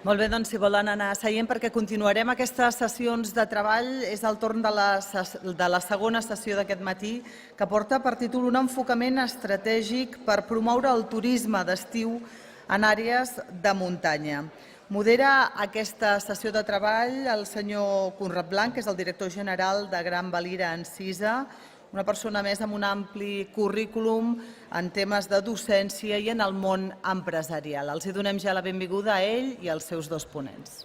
Molt bé, doncs si volen anar seient perquè continuarem aquestes sessions de treball. És el torn de la segona sessió d'aquest matí que porta per títol un enfocament estratègic per promoure el turisme d'estiu en àrees de muntanya. Modera aquesta sessió de treball el senyor Conrad Blanc, que és el director general de Gran Valira en Suïssa, una persona més amb un ampli currículum en temes de docència i en el món empresarial. Els donem ja la benvinguda a ell i als seus dos ponents.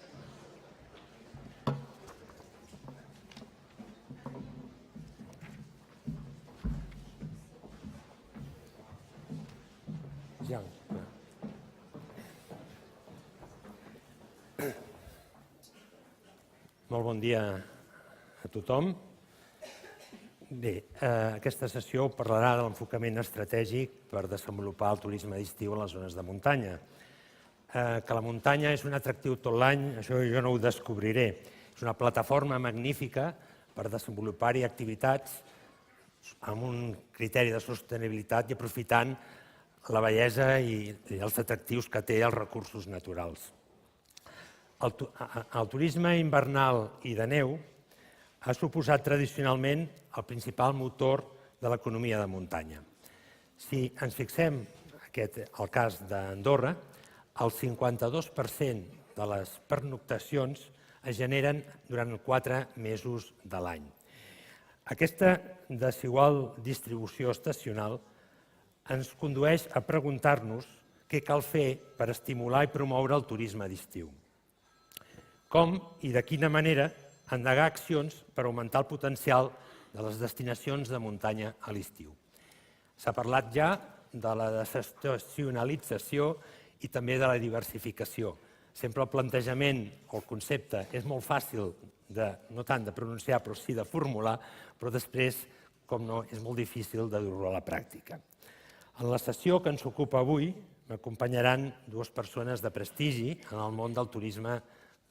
Molt bon dia a tothom. Bé, aquesta sessió parlarà de l'enfocament estratègic per desenvolupar el turisme d'estiu en les zones de muntanya. Que la muntanya és un atractiu tot l'any, això jo no ho descobriré. És una plataforma magnífica per desenvolupar-hi activitats amb un criteri de sostenibilitat i aprofitant la bellesa i els atractius que té els recursos naturals. El turisme hivernal i de neu ha suposat tradicionalment el principal motor de l'economia de muntanya. Si ens fixem en el cas d'Andorra, el 52% de les pernoctacions es generen durant 4 mesos de l'any. Aquesta desigual distribució estacional ens condueix a preguntar-nos què cal fer per estimular i promoure el turisme d'estiu. Com i de quina manera endegar accions per augmentar el potencial de les destinacions de muntanya a l'estiu. S'ha parlat ja de la desestacionalització i també de la diversificació. Sempre el plantejament o el concepte és molt fàcil, no tant de pronunciar, però sí de formular, però després, com no, és molt difícil de dur-ho a la pràctica. En la sessió que ens ocupa avui m'acompanyaran dues persones de prestigi en el món del turisme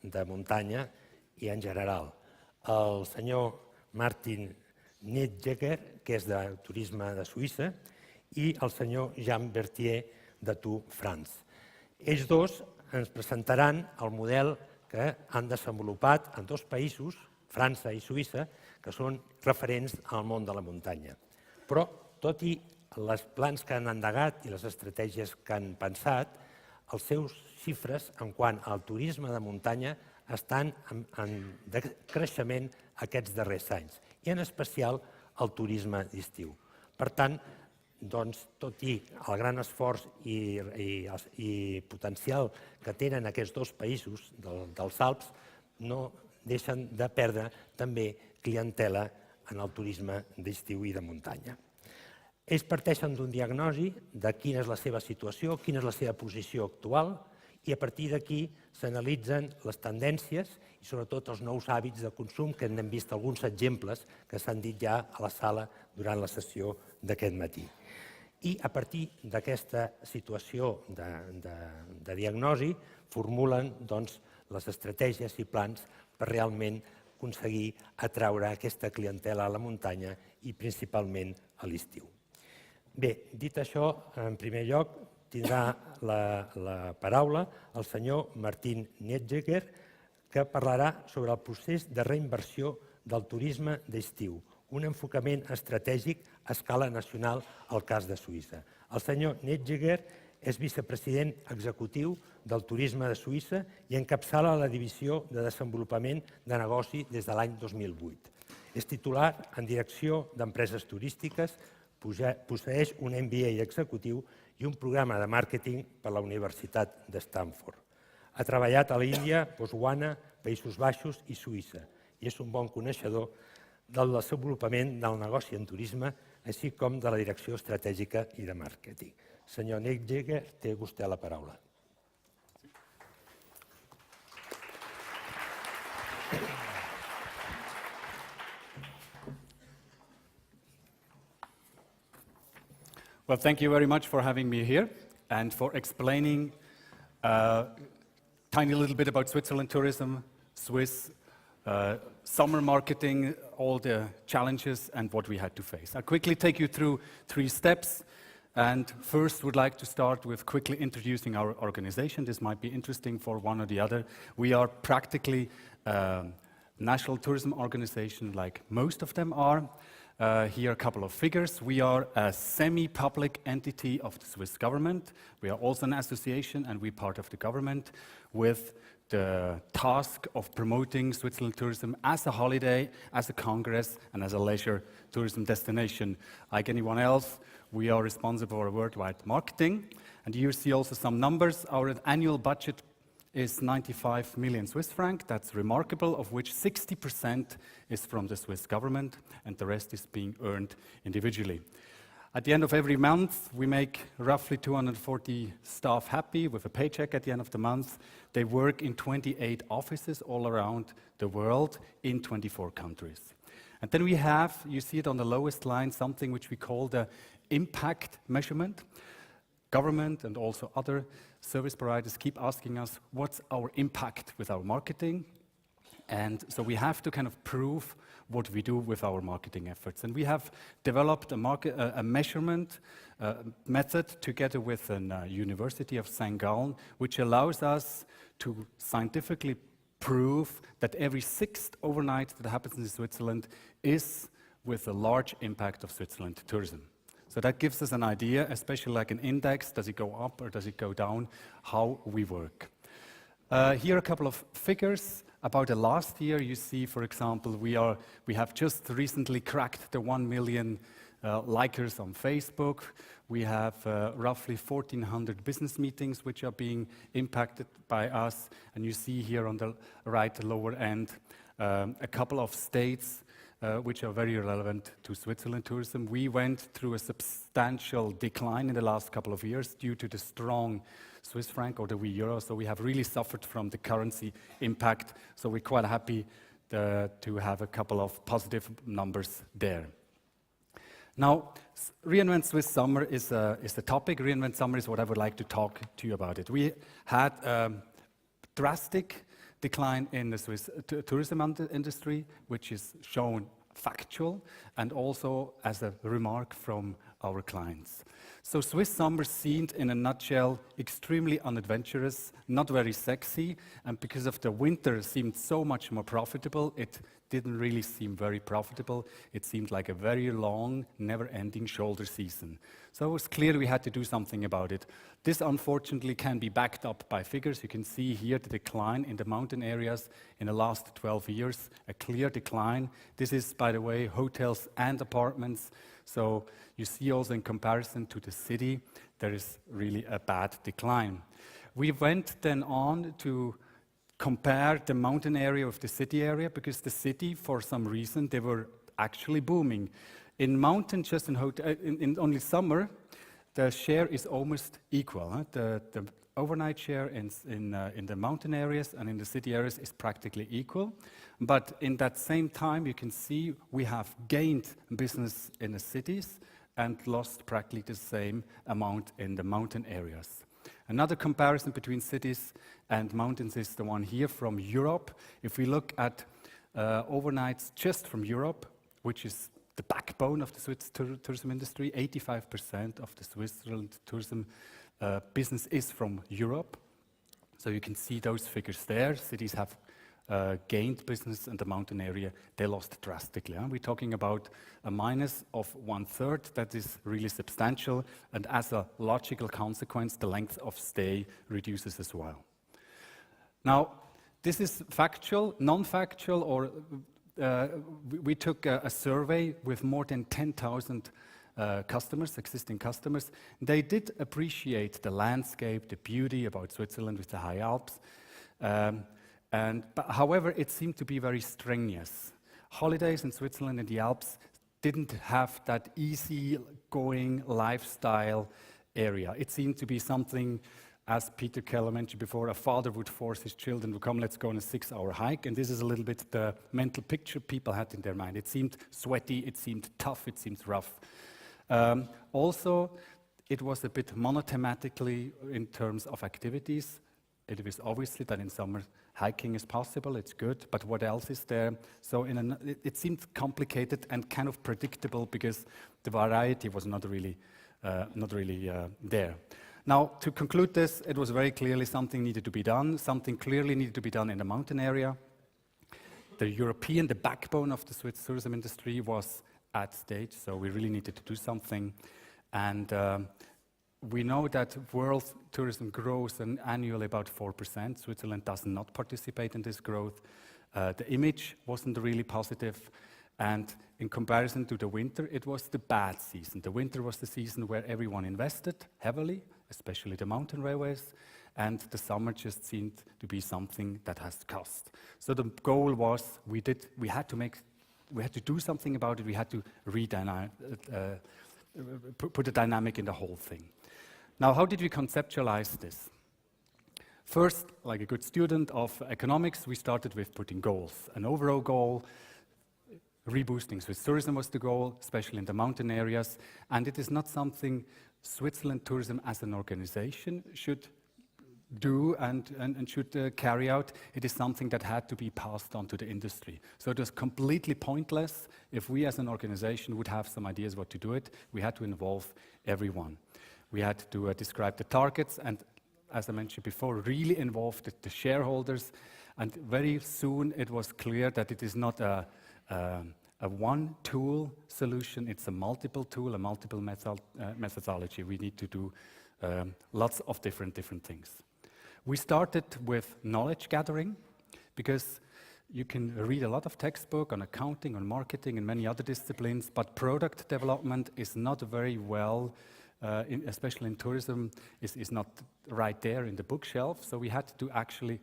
de muntanya i en general. El senyor Martin Nydegger, que és de turisme de Suïssa, i el senyor Jean Berthier de Tour France. Ells dos ens presentaran el model que han desenvolupat en 2 països, França i Suïssa, que són referents al món de la muntanya. Però, tot i els plans que han endegat i les estratègies que han pensat, els seus xifres en quant al turisme de muntanya estan en creixement aquests darrers anys, i en especial el turisme d'estiu. Per tant, tot i el gran esforç i potencial que tenen aquests 2 països dels Alps, no deixen de perdre també clientela en el turisme d'estiu i de muntanya. Ells parteixen d'un diagnòstic de quina és la seva situació, quina és la seva posició actual, i a partir d'aquí s'analitzen les tendències i sobretot els nous hàbits de consum, que n'hem vist alguns exemples que s'han dit ja a la sala durant la sessió d'aquest matí. I a partir d'aquesta situació de diagnosi formulen les estratègies i plans per realment aconseguir atraure aquesta clientela a la muntanya i principalment a l'estiu. Bé, dit això, en primer lloc tindrà la paraula el senyor Martin Nydegger, que parlarà sobre el procés de reinversió del turisme d'estiu, un enfocament estratègic a escala nacional al cas de Suïssa. El senyor Nydegger és vicepresident executiu del turisme de Suïssa i encapçala la divisió de desenvolupament de negoci des de l'any 2008. És titular en direcció d'empreses turístiques, posseeix un MBA executiu i un programa de màrqueting per la Universitat de Stanford. Ha treballat a l'Índia, Botswana, Països Baixos i Suïssa i és un bon coneixedor del desenvolupament del negoci en turisme, així com de la direcció estratègica i de màrqueting. Senyor Nydegger, té vostè la paraula. Well, thank you very much for having me here and for explaining a tiny little bit about Switzerland tourism, Swiss summer marketing, all the challenges and what we had to face. I'll quickly take you through 3 steps. And first, would like to start with quickly introducing our organization. This might be interesting for one or the other. We are practically a national tourism organization, like most of them are. Here are a couple of figures. We are a semi-public entity of the Swiss government. We are also an association, and we're part of the government with the task of promoting Switzerland tourism as a holiday, as a congress, and as a leisure tourism destination. Like anyone else, we are responsible for worldwide marketing. And you see also some numbers. Our annual budget is 95 million Swiss franc. That's remarkable, of which 60% is from the Swiss government, and the rest is being earned individually. At the end of every month, we make roughly 240 staff happy with a paycheck at the end of the month. They work in 28 offices all around the world in 24 countries. And then we have, you see it on the lowest line, something which we call the impact measurement. Government and also other service providers keep asking us, what's our impact with our marketing? And so we have to kind of prove what we do with our marketing efforts. And we have developed a measurement method together with a University of St. Gallen, which allows us to scientifically prove that every sixth overnight that happens in Switzerland is with a large impact of Switzerland tourism. So that gives us an idea, especially like an index, does it go up or does it go down, how we work. Here are a couple of figures. About the last year, you see, for example, we have just recently cracked the 1 million likers on Facebook. We have roughly 1,400 business meetings which are being impacted by us. And you see here on the right lower end, a couple of states which are very relevant to Switzerland tourism. We went through a substantial decline in the last couple of years due to the strong Swiss franc or the euro, so we have really suffered from the currency impact. So we're quite happy to have a couple of positive numbers there. Now, Reinvent Swiss Summer is the topic. Reinvent Summer is what I would like to talk to you about it. We had a drastic decline in the Swiss tourism industry, which is shown factual and also as a remark from our clients. So Swiss summer seemed, in a nutshell, extremely unadventurous, not very sexy, and because of the winter seemed so much more profitable, it didn't really seem very profitable. It seemed like a very long, never-ending shoulder season. So it was clear we had to do something about it. This, unfortunately, can be backed up by figures. You can see here the decline in the mountain areas in the last 12 years, a clear decline. This is, by the way, hotels and apartments. So you see also in comparison to the city, there is really a bad decline. We went then on to compare the mountain area with the city area, because the city, for some reason, they were actually booming. In mountain, just in only summer, the share is almost equal. Huh? The overnight share in the mountain areas and in the city areas is practically equal. But in that same time, you can see we have gained business in the cities and lost practically the same amount in the mountain areas. Another comparison between cities and mountains is the one here from Europe. If we look at overnights just from Europe, which is the backbone of the Swiss tourism industry, 85% of the Switzerland tourism business is from Europe. So you can see those figures there. Cities have gained business, and the mountain area, they lost drastically. Huh? We're talking about a minus of 1/3. That is really substantial, and as a logical consequence, the length of stay reduces as well. Now, this is factual, non-factual, or we took a survey with more than 10,000 customers, existing customers. They did appreciate the landscape, the beauty about Switzerland with the high Alps. But however, it seemed to be very strenuous. Holidays in Switzerland and the Alps didn't have that easy-going lifestyle area. It seemed to be something, as Peter Keller mentioned before, a father would force his children to come, let's go on a 6-hour hike. And this is a little bit the mental picture people had in their mind. It seemed sweaty, it seemed tough, it seemed rough. Also, it was a bit monothematically in terms of activities. It was obviously that in summer hiking is possible, it's good, but what else is there? So it seemed complicated and kind of predictable because the variety was not really there. Now, to conclude this, it was very clearly something needed to be done. Something clearly needed to be done in the mountain area. The backbone of the Swiss tourism industry was at stake, so we really needed to do something. And we know that world tourism grows annually about 4%. Switzerland does not participate in this growth. The image wasn't really positive. And in comparison to the winter, it was the bad season. The winter was the season where everyone invested heavily, especially the mountain railways. And the summer just seemed to be something that has cost. So the goal was we had to do something about it. We had to put a dynamic in the whole thing. Now, how did we conceptualize this? First, like a good student of economics, we started with putting goals. An overall goal, reboosting Swiss tourism was the goal, especially in the mountain areas. And it is not something Switzerland Tourism as an organization should do and should carry out. It is something that had to be passed on to the industry. So it was completely pointless if we as an organization would have some ideas what to do it. We had to involve everyone. We had to describe the targets and, as I mentioned before, really involve the shareholders. And very soon it was clear that it is not a one-tool solution, it's a multiple tool, a multiple methodology. We need to do lots of different things. We started with knowledge gathering because you can read a lot of textbook on accounting, on marketing, and many other disciplines, but product development is not very well, especially in tourism, is not right there in the bookshelf. So we had to actually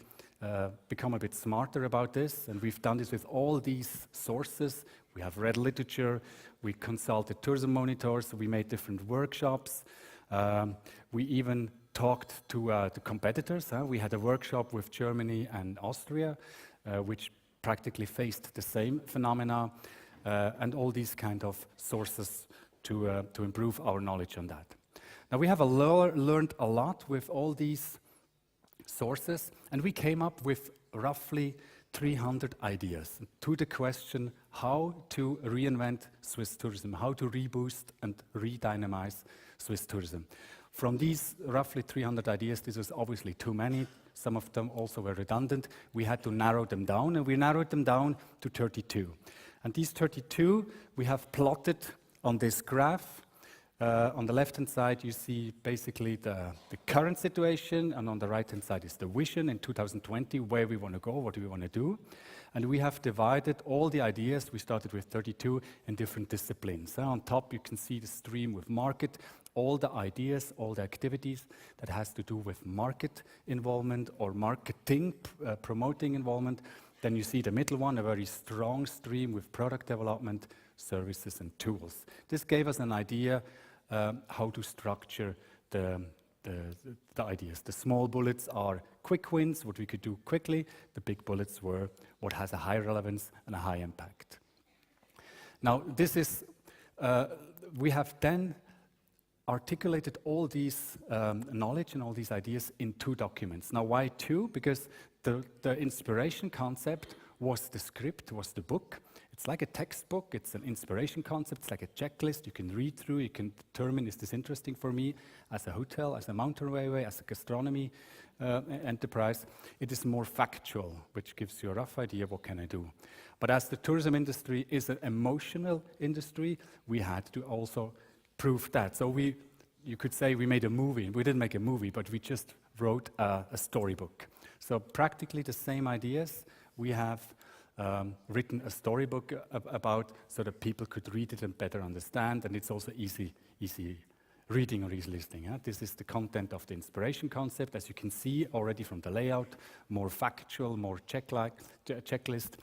become a bit smarter about this, and we've done this with all these sources. We have read literature, we consulted tourism monitors, we made different workshops, we even talked to the competitors. We had a workshop with Germany and Austria, which practically faced the same phenomena, and all these kind of sources to improve our knowledge on that. Now we have learned a lot with all these sources, and we came up with roughly 300 ideas to the question how to reinvent Swiss tourism, how to reboost and redynamize Swiss tourism. From these roughly 300 ideas, this was obviously too many. Some of them also were redundant. We had to narrow them down, and we narrowed them down to 32. And these 32 we have plotted on this graph. On the left-hand side, you see basically the current situation, and on the right-hand side is the vision in 2020, where we want to go, what do we want to do. And we have divided all the ideas, we started with 32, in different disciplines. On top, you can see the stream with market, all the ideas, all the activities that has to do with market involvement or marketing, promoting involvement. Then you see the middle one, a very strong stream with product development, services and tools. This gave us an idea how to structure the ideas. The small bullets are quick wins, what we could do quickly. The big bullets were what has a high relevance and a high impact. Now, this is, we have then articulated all these knowledge and all these ideas in 2 documents. Now, why 2? Because the inspiration concept was the script, was the book. It's like a textbook, it's an inspiration concept, it's like a checklist you can read through, you can determine, is this interesting for me as a hotel, as a mountain railway, as a gastronomy enterprise. It is more factual, which gives you a rough idea, what can I do? But as the tourism industry is an emotional industry, we had to also prove that. So you could say we made a movie. We didn't make a movie, but we just wrote a storybook. So practically the same ideas we have written a storybook about so that people could read it and better understand, and it's also easy reading or easy listening. This is the content of the inspiration concept, as you can see already from the layout, more factual, more checklist,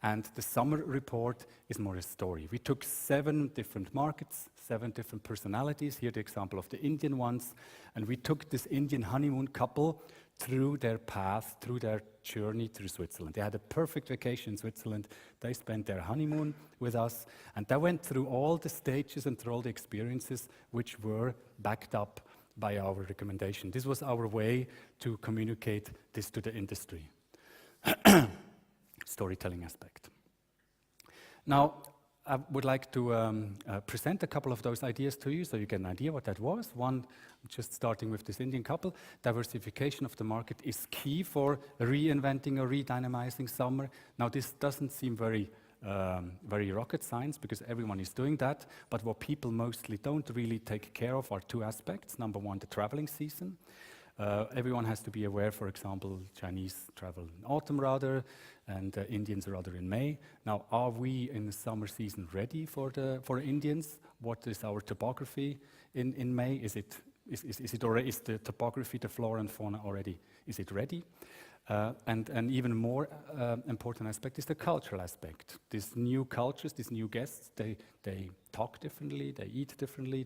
and the summer report is more a story. We took 7 different markets, 7 different personalities, here the example of the Indian ones, and we took this Indian honeymoon couple through their path, through their journey through Switzerland. They had a perfect vacation in Switzerland. They spent their honeymoon with us, and they went through all the stages and through all the experiences which were backed up by our recommendation. This was our way to communicate this to the industry. Storytelling aspect. Now, I would like to present a couple of those ideas to you so you get an idea what that was. One, just starting with this Indian couple, diversification of the market is key for reinventing or redynamizing summer. Now, this doesn't seem very rocket science because everyone is doing that, but what people mostly don't really take care of are two aspects. Number one, the traveling season. Everyone has to be aware, for example, Chinese travel in autumn rather, and Indians rather in May. Now, are we in the summer season ready for Indians? What is our topography in May? Is the topography, the flora and fauna already, is it ready? And even more important aspect is the cultural aspect. These new cultures, these new guests, they talk differently, they eat differently,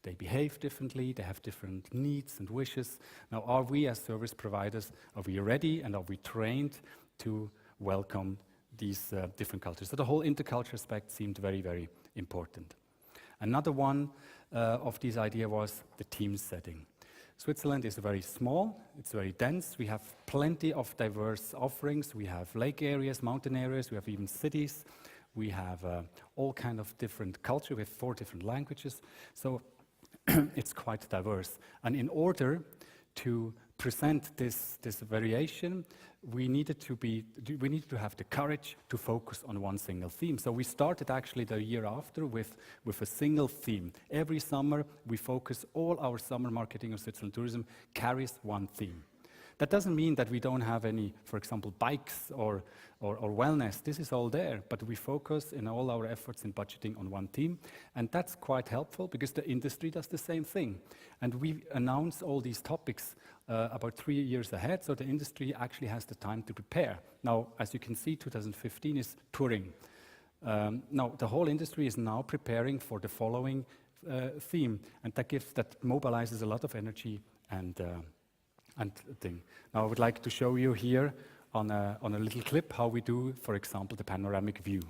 they behave differently, they have different needs and wishes. Now, are we as service providers, are we ready and are we trained to welcome these different cultures? So the whole interculture aspect seemed very, very important. Another one of these ideas was the team setting. Switzerland is very small, it's very dense, we have plenty of diverse offerings, we have lake areas, mountain areas, we have even cities, we have all kind of different culture, we have 4 different languages, so it's quite diverse. And in order to present this variation, we needed to have the courage to focus on one single theme. So we started actually the year after with a single theme. Every summer we focus, all our summer marketing of Switzerland tourism carries one theme. That doesn't mean that we don't have any, for example, bikes or wellness. This is all there, but we focus in all our efforts in budgeting on one theme, and that's quite helpful because the industry does the same thing. And we announce all these topics about 3 years ahead, so the industry actually has the time to prepare. Now, as you can see, 2015 is touring. Now, the whole industry is now preparing for the following theme, and that mobilizes a lot of energy and thing. Now I would like to show you here on a little clip how we do, for example, the panoramic view.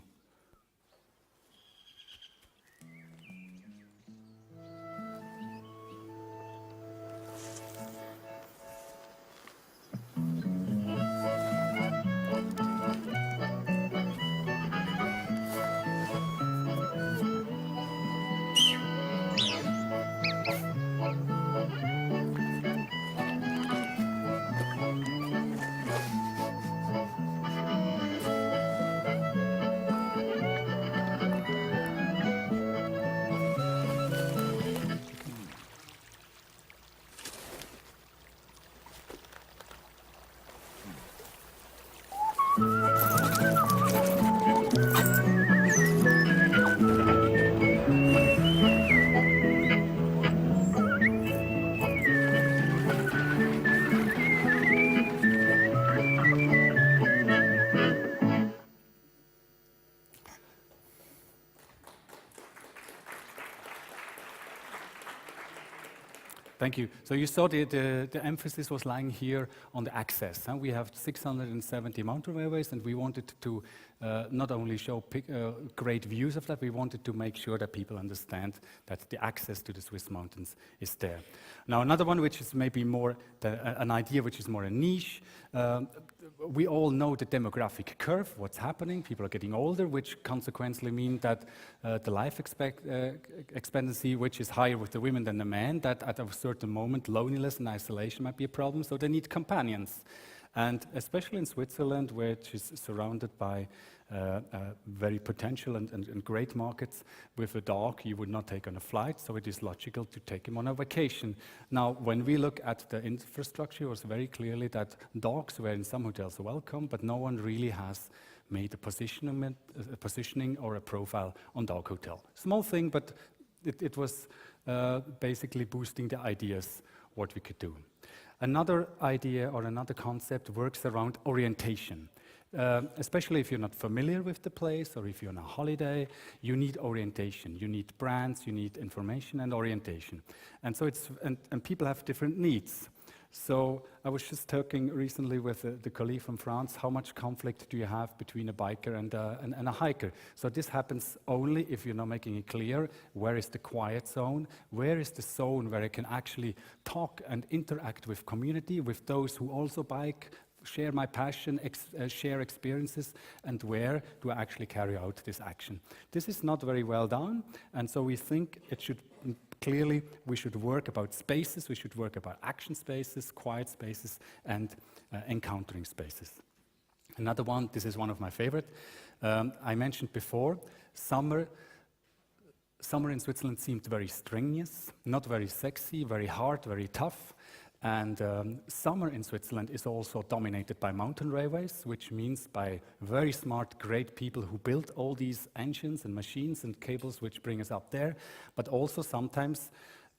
Thank you. So you saw the emphasis was lying here on the access. We have 670 mountain railways, and we wanted to not only show great views of that, we wanted to make sure that people understand that the access to the Swiss mountains is there. Now, another one, which is maybe more an idea which is more a niche, we all know the demographic curve, what's happening. People are getting older, which consequently mean that the life expectancy, which is higher with the women than the men, that at a certain moment loneliness and isolation might be a problem, so they need companions. And especially in Switzerland, which is surrounded by very potential and great markets, with a dog you would not take on a flight, so it is logical to take him on a vacation. Now, when we look at the infrastructure, it was very clearly that dogs were in some hotels welcome, but no one really has made a positioning or a profile on dog hotel. Small thing, but it was basically boosting the ideas what we could do. Another idea or another concept works around orientation. Especially if you're not familiar with the place or if you're on a holiday, you need orientation. You need brands, you need information and orientation. And so and people have different needs. So I was just talking recently with the colleague from France, how much conflict do you have between a biker and a hiker? So this happens only if you're not making it clear where is the quiet zone, where is the zone where I can actually talk and interact with community, with those who also bike, share my passion, share experiences, and where do I actually carry out this action? This is not very well done, and so we think it should, clearly, we should work about spaces, we should work about action spaces, quiet spaces, and encountering spaces. Another one, this is one of my favorite, I mentioned before, summer in Switzerland seemed very strenuous, not very sexy, very hard, very tough. And summer in Switzerland is also dominated by mountain railways, which means by very smart, great people who build all these engines and machines and cables which bring us up there, but also sometimes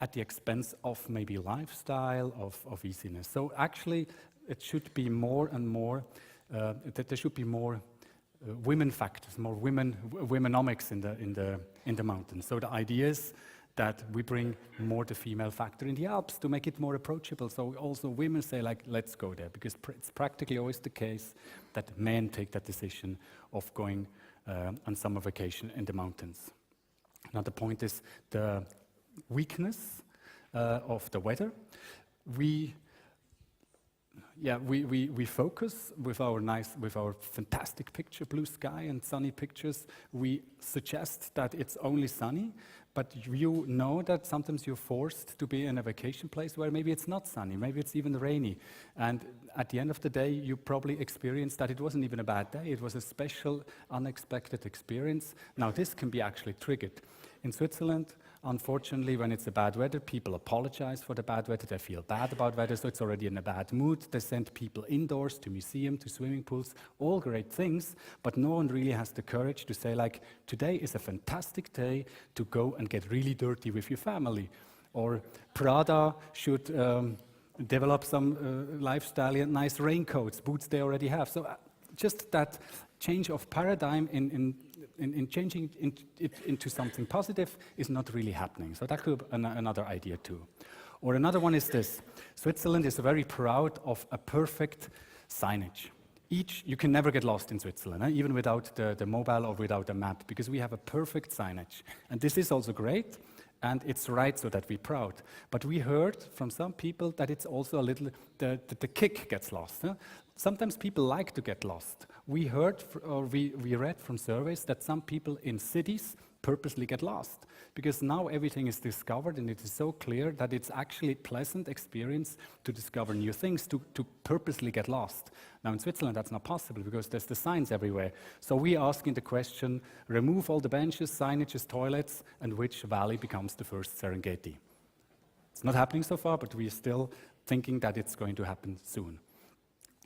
at the expense of maybe lifestyle, of easiness. So actually, it should be more and more, that there should be more women factors, more womenomics in the mountains. So the idea is that we bring more the female factor in the Alps to make it more approachable. So also women say, like, let's go there, because it's practically always the case that men take that decision of going on summer vacation in the mountains. Another point is the weakness of the weather. We focus with our fantastic picture, blue sky and sunny pictures. We suggest that it's only sunny, but you know that sometimes you're forced to be in a vacation place where maybe it's not sunny, maybe it's even rainy. And at the end of the day, you probably experienced that it wasn't even a bad day. It was a special, unexpected experience. Now, this can be actually triggered. In Switzerland, unfortunately, when it's a bad weather, people apologize for the bad weather. They feel bad about weather, so it's already in a bad mood. They send people indoors to museums, to swimming pools, all great things, but no one really has the courage to say, like, today is a fantastic day to go and get really dirty with your family. Or Prada should develop some lifestyle and nice raincoats, boots they already have. So just that change of paradigm in changing it into something positive is not really happening. So that could be another idea too. Or another one is this. Switzerland is very proud of a perfect signage. You can never get lost in Switzerland, even without the mobile or without a map, because we have a perfect signage. And this is also great, and it's right so that we're proud. But we heard from some people that it's also a little, the kick gets lost. Huh? Sometimes people like to get lost. We heard, or we read from surveys that some people in cities purposely get lost, because now everything is discovered and it is so clear that it's actually a pleasant experience to discover new things, to purposely get lost. Now in Switzerland that's not possible because there's the signs everywhere. So we're asking the question, remove all the benches, signages, toilets, and which valley becomes the first Serengeti? It's not happening so far, but we're still thinking that it's going to happen soon.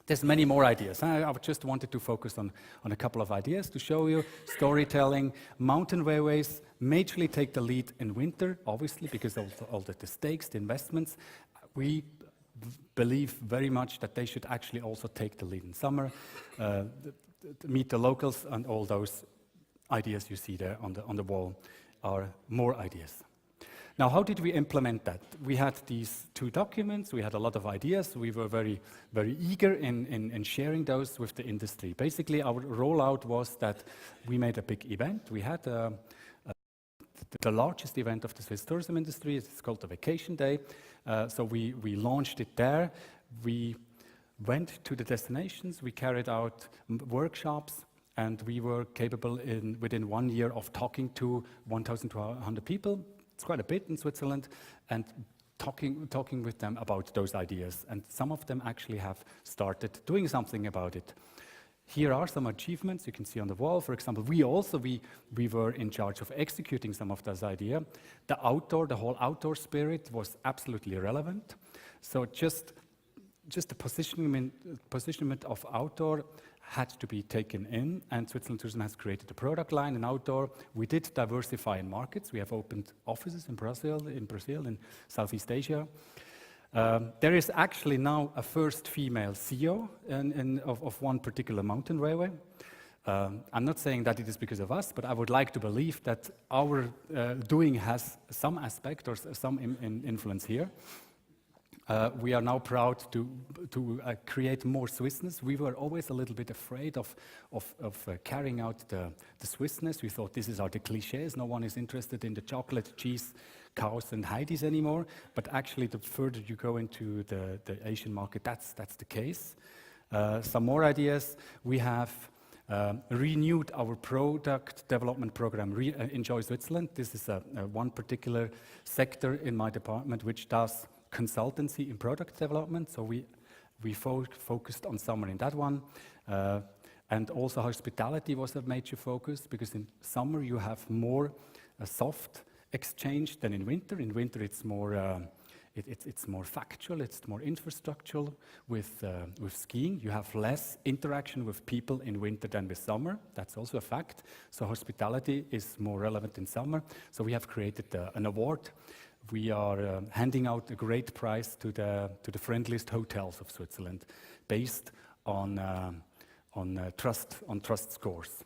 There's many more ideas. I just wanted to focus on a couple of ideas to show you. Storytelling, mountain railways majorly take the lead in winter, obviously, because of all the stakes, the investments. We believe very much that they should actually also take the lead in summer, meet the locals, and all those ideas you see there on the wall are more ideas. Now, how did we implement that? We had these two documents, we had a lot of ideas, we were very, very eager in sharing those with the industry. Basically, our rollout was that we made a big event. We had the largest event of the Swiss tourism industry. It's called the Vacation Day. So we launched it there. We went to the destinations, we carried out workshops, and we were capable within 1 year of talking to 1,200 people. It's quite a bit in Switzerland, and talking with them about those ideas. And some of them actually have started doing something about it. Here are some achievements you can see on the wall. For example, we were in charge of executing some of those ideas. The whole outdoor spirit was absolutely relevant. So just the positioning of outdoor had to be taken in, and Switzerland Tourism has created a product line in outdoor. We did diversify in markets. We have opened offices in Brazil, in Southeast Asia. There is actually now a first female CEO of one particular mountain railway. I'm not saying that it is because of us, but I would like to believe that our doing has some aspect or some influence here. We are now proud to create more Swissness. We were always a little bit afraid of carrying out the Swissness. We thought this is the cliches. No one is interested in the chocolate, cheese, cows and Heidis anymore. But actually, the further you go into the Asian market, that's the case. Some more ideas. We have renewed our product development program, Enjoy Switzerland. This is one particular sector in my department which does consultancy in product development. So we focused on summer in that one. And also hospitality was a major focus, because in summer you have more soft exchange than in winter. In winter it's more it's more factual, it's more infrastructural. With skiing, you have less interaction with people in winter than with summer. That's also a fact. So hospitality is more relevant in summer. So we have created an award. We are handing out a great prize to the friendliest hotels of Switzerland, based on trust scores.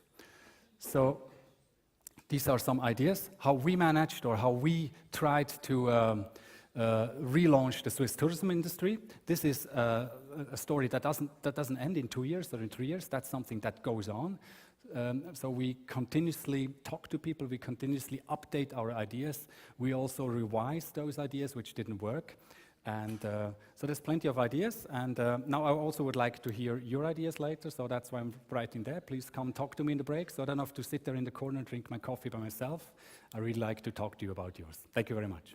So these are some ideas how we managed, or how we tried to relaunch the Swiss tourism industry. This is a story that doesn't end in 2 years or in 3 years. That's something that goes on. So we continuously talk to people, we continuously update our ideas. We also revise those ideas which didn't work. And so there's plenty of ideas. And now I also would like to hear your ideas later, so that's why I'm writing there. Please come talk to me in the break, so I don't have to sit there in the corner and drink my coffee by myself. I really like to talk to you about yours. Thank you very much.